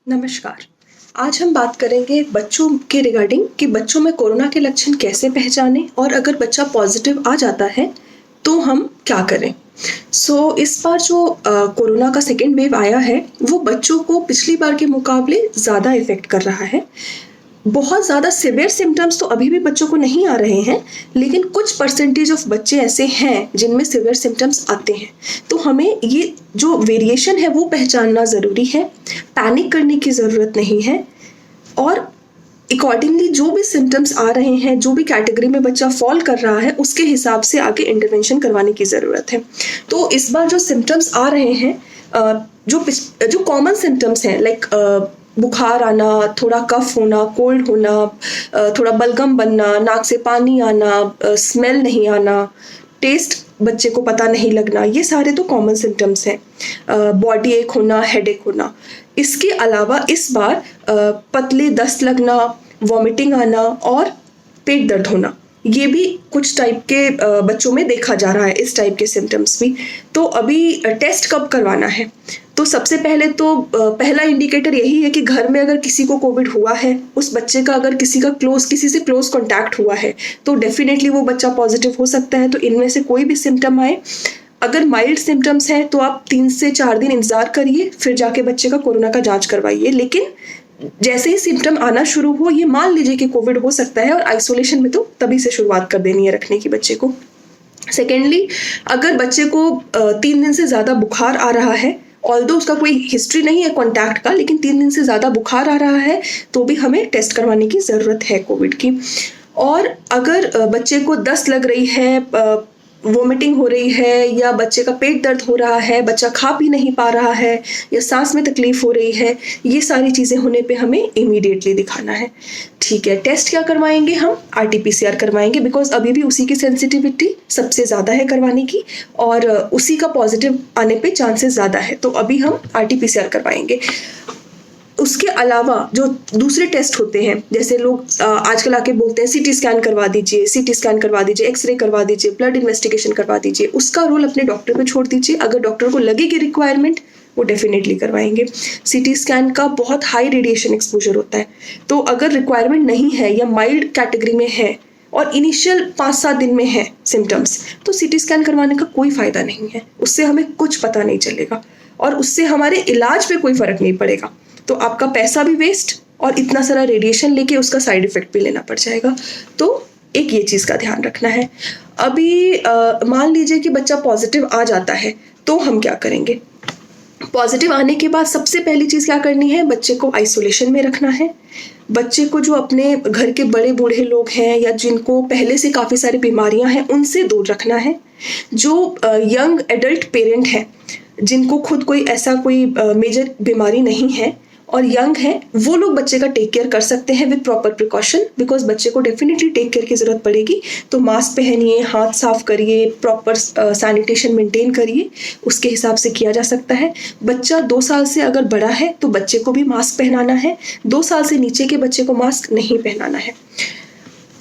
नमस्कार। आज हम बात करेंगे बच्चों के रिगार्डिंग कि बच्चों में कोरोना के लक्षण कैसे पहचानें और अगर बच्चा पॉजिटिव आ जाता है तो हम क्या करें। इस बार जो कोरोना का सेकेंड वेव आया है वो बच्चों को पिछली बार के मुकाबले ज़्यादा इफ़ेक्ट कर रहा है। बहुत ज़्यादा सिवियर सिम्टम्स तो अभी भी बच्चों को नहीं आ रहे हैं, लेकिन कुछ परसेंटेज ऑफ बच्चे ऐसे हैं जिनमें सिवियर सिम्टम्स आते हैं। तो हमें ये जो वेरिएशन है वो पहचानना ज़रूरी है। पैनिक करने की ज़रूरत नहीं है और अकॉर्डिंगली जो भी सिम्टम्स आ रहे हैं, जो भी कैटेगरी में बच्चा फॉल कर रहा है, उसके हिसाब से आगे इंटरवेंशन करवाने की ज़रूरत है। तो इस बार जो सिम्टम्स आ रहे हैं, जो कॉमन सिम्टम्स हैं लाइक बुखार आना, थोड़ा कफ होना, कोल्ड होना, थोड़ा बलगम बनना, नाक से पानी आना, स्मेल नहीं आना, टेस्ट बच्चे को पता नहीं लगना, ये सारे तो कॉमन सिम्टम्स हैं। बॉडी एक होना, हेडेक होना। इसके अलावा इस बार पतले दस्त लगना, वॉमिटिंग आना और पेट दर्द होना, ये भी कुछ टाइप के बच्चों में देखा जा रहा है, इस टाइप के सिम्टम्स भी। तो अभी टेस्ट कब करवाना है? तो सबसे पहले तो पहला इंडिकेटर यही है कि घर में अगर किसी को कोविड हुआ है, उस बच्चे का अगर किसी से क्लोज कॉन्टैक्ट हुआ है तो डेफिनेटली वो बच्चा पॉजिटिव हो सकता है। तो इनमें से कोई भी सिम्टम आए, अगर माइल्ड सिम्टम्स हैं तो आप 3 से 4 दिन इंतजार करिए, फिर जाके बच्चे का कोरोना का जांच करवाइए। लेकिन जैसे ही सिम्टम आना शुरू हो, ये मान लीजिए कि कोविड हो सकता है और आइसोलेशन में तो तभी से शुरुआत कर देनी है रखने की बच्चे को। सेकेंडली, अगर बच्चे को 3 दिन से ज़्यादा बुखार आ रहा है, ऑल्दो उसका कोई हिस्ट्री नहीं है कॉन्टैक्ट का, लेकिन 3 दिन से ज़्यादा बुखार आ रहा है तो भी हमें टेस्ट करवाने की ज़रूरत है कोविड की। और अगर बच्चे को दस्त लग रही है, वोमिटिंग हो रही है, या बच्चे का पेट दर्द हो रहा है, बच्चा खा पी नहीं पा रहा है, या सांस में तकलीफ हो रही है, ये सारी चीज़ें होने पे हमें इमीडिएटली दिखाना है। ठीक है, टेस्ट क्या करवाएंगे हम? RT-PCR करवाएंगे, बिकॉज अभी भी उसी की सेंसिटिविटी सबसे ज़्यादा है करवाने की और उसी का पॉजिटिव आने पे चांसेस ज़्यादा है, तो अभी हम RT-PCR करवाएंगे। उसके अलावा जो दूसरे टेस्ट होते हैं, जैसे लोग आजकल आके बोलते हैं CT स्कैन करवा दीजिए, एक्सरे करवा दीजिए, ब्लड इन्वेस्टिगेशन करवा दीजिए, उसका रोल अपने डॉक्टर पे छोड़ दीजिए। अगर डॉक्टर को लगेगी रिक्वायरमेंट, वो डेफिनेटली करवाएंगे। CT स्कैन का बहुत हाई रेडिएशन एक्सपोजर होता है, तो अगर रिक्वायरमेंट नहीं है या माइल्ड कैटेगरी में है और इनिशियल 5-7 दिन में है सिम्टम्स, तो CT स्कैन करवाने का कोई फ़ायदा नहीं है। उससे हमें कुछ पता नहीं चलेगा और उससे हमारे इलाज पे कोई फ़र्क नहीं पड़ेगा। तो आपका पैसा भी वेस्ट और इतना सारा रेडिएशन लेके उसका साइड इफ़ेक्ट भी लेना पड़ जाएगा। तो एक ये चीज़ का ध्यान रखना है। अभी मान लीजिए कि बच्चा पॉजिटिव आ जाता है तो हम क्या करेंगे? पॉजिटिव आने के बाद सबसे पहली चीज़ क्या करनी है? बच्चे को आइसोलेशन में रखना है। बच्चे को जो अपने घर के बड़े बूढ़े लोग हैं या जिनको पहले से काफ़ी सारी बीमारियां हैं, उनसे दूर रखना है। जो यंग एडल्ट पेरेंट हैं, जिनको खुद कोई मेजर बीमारी नहीं है और यंग है, वो लोग बच्चे का टेक केयर कर सकते हैं विद प्रॉपर प्रिकॉशन, बिकॉज बच्चे को डेफिनेटली टेक केयर की ज़रूरत पड़ेगी। तो मास्क पहनिए, हाथ साफ करिए, प्रॉपर सैनिटेशन मेंटेन करिए, उसके हिसाब से किया जा सकता है। बच्चा 2 साल से अगर बड़ा है तो बच्चे को भी मास्क पहनाना है, 2 साल से नीचे के बच्चे को मास्क नहीं पहनाना है।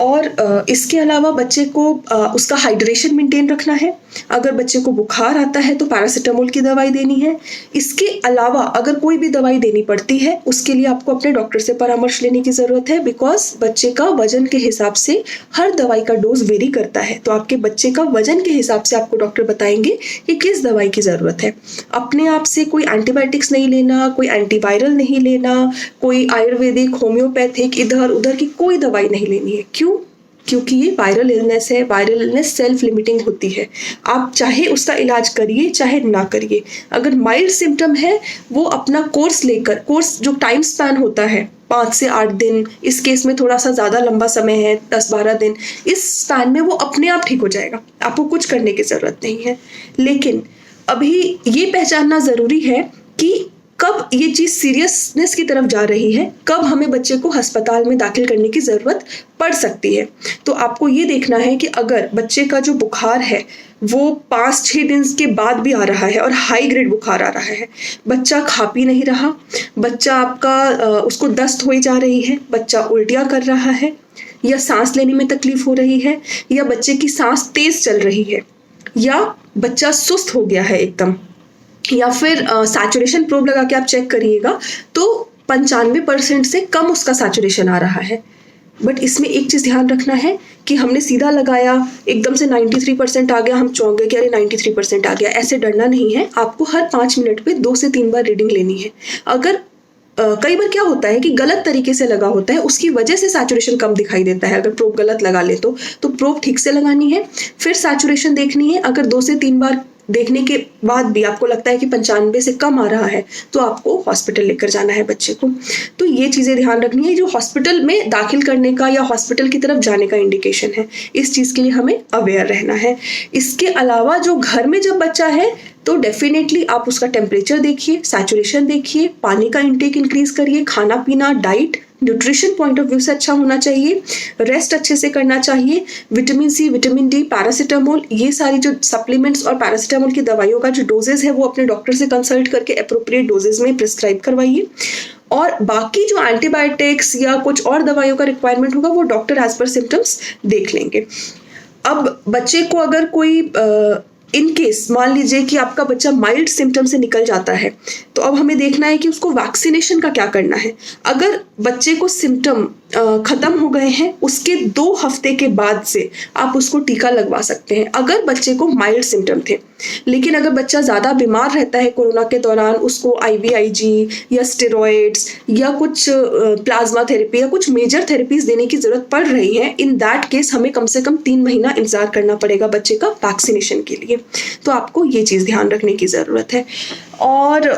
और इसके अलावा बच्चे को उसका हाइड्रेशन मेंटेन रखना है। अगर बच्चे को बुखार आता है तो पैरासीटामोल की दवाई देनी है। इसके अलावा अगर कोई भी दवाई देनी पड़ती है, उसके लिए आपको अपने डॉक्टर से परामर्श लेने की ज़रूरत है, बिकॉज बच्चे का वजन के हिसाब से हर दवाई का डोज वेरी करता है। तो आपके बच्चे का वजन के हिसाब से आपको डॉक्टर बताएंगे कि किस दवाई की ज़रूरत है। अपने आप से कोई एंटीबायोटिक्स नहीं लेना, कोई एंटीवायरल नहीं लेना, कोई आयुर्वेदिक, होम्योपैथिक, इधर उधर की कोई दवाई नहीं लेनी है। क्योंकि ये वायरल इलनेस है। वायरल इलनेस सेल्फ लिमिटिंग होती है। आप चाहे उसका इलाज करिए चाहे ना करिए, अगर माइल्ड सिम्टम है वो अपना कोर्स जो टाइम स्पैन होता है 5 से 8 दिन, इस केस में थोड़ा सा ज़्यादा लंबा समय है 10-12 दिन, इस स्पैन में वो अपने आप ठीक हो जाएगा, आपको कुछ करने की ज़रूरत नहीं है। लेकिन अभी ये पहचानना ज़रूरी है कि कब ये चीज़ सीरियसनेस की तरफ जा रही है, कब हमें बच्चे को अस्पताल में दाखिल करने की ज़रूरत पड़ सकती है। तो आपको ये देखना है कि अगर बच्चे का जो बुखार है वो 5-6 दिन के बाद भी आ रहा है और हाई ग्रेड बुखार आ रहा है, बच्चा खा पी नहीं रहा, बच्चा आपका उसको दस्त हो जा रही है, बच्चा उल्टियाँ कर रहा है, या सांस लेने में तकलीफ हो रही है, या बच्चे की सांस तेज चल रही है, या बच्चा सुस्त हो गया है एकदम, या फिर सैचुरेशन प्रोब लगा के आप चेक करिएगा तो 95% से कम उसका सैचुरेशन आ रहा है। बट इसमें एक चीज़ ध्यान रखना है कि हमने सीधा लगाया, एकदम से 93% आ गया, हम चौंक गए कि अरे 93% आ गया, ऐसे डरना नहीं है। आपको हर 5 मिनट पे 2 से 3 बार रीडिंग लेनी है। अगर कई बार क्या होता है कि गलत तरीके से लगा होता है, उसकी वजह से सैचुरेशन कम दिखाई देता है। अगर प्रोब गलत लगा ले तो प्रोब ठीक से लगानी है, फिर सैचुरेशन देखनी है। अगर 2 से 3 बार देखने के बाद भी आपको लगता है कि 95 से कम आ रहा है तो आपको हॉस्पिटल लेकर जाना है बच्चे को। तो ये चीज़ें ध्यान रखनी है, जो हॉस्पिटल में दाखिल करने का या हॉस्पिटल की तरफ जाने का इंडिकेशन है। इस चीज़ के लिए हमें अवेयर रहना है। इसके अलावा जो घर में जब बच्चा है तो डेफिनेटली आप उसका टेम्परेचर देखिए, सैचुरेशन देखिए, पानी का इंटेक इंक्रीज करिए, खाना पीना, diet, nutrition point of view से अच्छा होना चाहिए, रेस्ट अच्छे से करना चाहिए, vitamin C, vitamin D, paracetamol, ये सारी जो सप्लीमेंट्स और पैरासीटामोल की दवाइयों का जो डोजेज है वो अपने डॉक्टर से कंसल्ट करके अप्रोप्रिएट डोजेज में प्रिस्क्राइब करवाइए। और बाकी जो एंटीबायोटिक्स या कुछ और दवाइयों का रिक्वायरमेंट होगा वो डॉक्टर एज पर सिम्टम्स देख लेंगे। अब बच्चे को अगर कोई इन केस मान लीजिए कि आपका बच्चा माइल्ड सिम्टम से निकल जाता है, तो अब हमें देखना है कि उसको वैक्सीनेशन का क्या करना है। अगर बच्चे को सिम्टम खत्म हो गए हैं, उसके 2 हफ्ते के बाद से आप उसको टीका लगवा सकते हैं, अगर बच्चे को माइल्ड सिम्टम थे। लेकिन अगर बच्चा ज़्यादा बीमार रहता है कोरोना के दौरान, उसको IVIG या स्टेरॉइड्स या कुछ प्लाज्मा थेरेपी या कुछ मेजर थेरेपीज देने की जरूरत पड़ रही है, इन दैट केस हमें कम से कम 3 महीना इंतजार करना पड़ेगा बच्चे का वैक्सीनेशन के लिए। तो आपको ये चीज़ ध्यान रखने की ज़रूरत है। और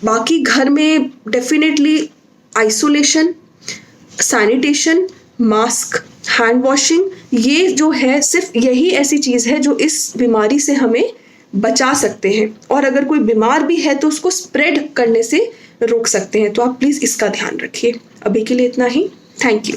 बाकी घर में definitely isolation, sanitation, mask, hand washing, ये जो है सिर्फ यही ऐसी चीज़ है जो इस बीमारी से हमें बचा सकते हैं। और अगर कोई बीमार भी है तो उसको स्प्रेड करने से रोक सकते हैं। तो आप प्लीज़ इसका ध्यान रखिए। अभी के लिए इतना ही। Thank you.